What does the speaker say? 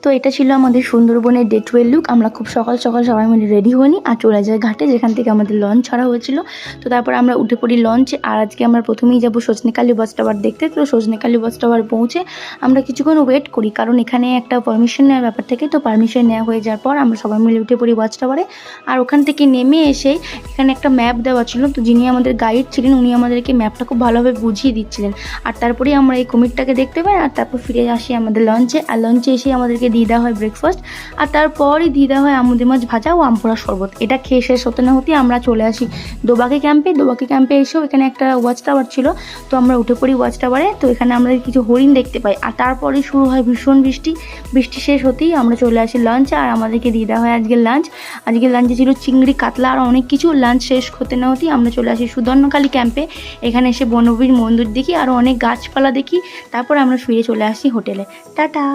তো এটা ছিল আমাদের সুন্দরবনের ডে 12 লুক। আমরা খুব সকাল সকাল সবাই মিলে রেডি হয়ে নিই আর চলে যাই ঘাটে, যেখান থেকে আমাদের লঞ্চ ছাড়া হয়েছিল। তো তারপর আমরা উঠে পড়ি লঞ্চে। আর আজকে আমরা প্রথমেই যাবো সজনেখালি ওয়াচ টাওয়ার দেখতে। তো সজনেখালি ওয়াচ টাওয়ার পৌঁছে আমরা কিছুক্ষণ ওয়েট করি, কারণ এখানে একটা পারমিশন নেওয়ার ব্যাপার থেকে। তো পারমিশন নেওয়া হয়ে যাওয়ার পর আমরা সবাই মিলে উঠে পড়ি ওয়াচ টাওয়ারে। আর ওখান থেকে নেমে এসে এখানে একটা ম্যাপ দেওয়া ছিল, তো যিনি আমাদের গাইড ছিলেন উনি আমাদেরকে ম্যাপটা খুব ভালোভাবে বুঝিয়ে দিচ্ছিলেন। আর তারপরেই আমরা এই কুমিরটাকে দেখতে পাই। আর তারপর ফিরে আসি আমাদের লঞ্চে। আর লঞ্চে এসে আমাদেরকে দিয়ে দেওয়া হয় ব্রেকফাস্ট, আর তারপরই দিয়ে দেওয়া হয় আমুদে মাছ ভাজা ও আমপোড়া শরবত। এটা খেয়ে শেষ হতে না হতেই আমরা চলে আসি দোবাকি ক্যাম্পে। দোবাকি ক্যাম্পে এসেও এখানে একটা ওয়াচ টাওয়ার ছিল, তো আমরা উঠে পড়ি ওয়াচ টাওয়ারে। তো এখানে আমরা কিছু হরিণ দেখতে পাই। আর তারপরে শুরু হয় ভীষণ বৃষ্টি। বৃষ্টি শেষ হতেই আমরা চলে আসি লঞ্চে, আর আমাদেরকে দিয়ে দেওয়া হয় আজকের লাঞ্চ। আজকের লাঞ্চে ছিল চিংড়ি, কাতলা আর অনেক কিছু। লাঞ্চ শেষ হতে না হতেই আমরা চলে আসি সুদর্ণখালি ক্যাম্পে। এখানে এসে বনবীর মন্দির দেখি, আরও অনেক গাছপালা দেখি। তারপর আমরা ফিরে চলে আসি হোটেলে। টাটা।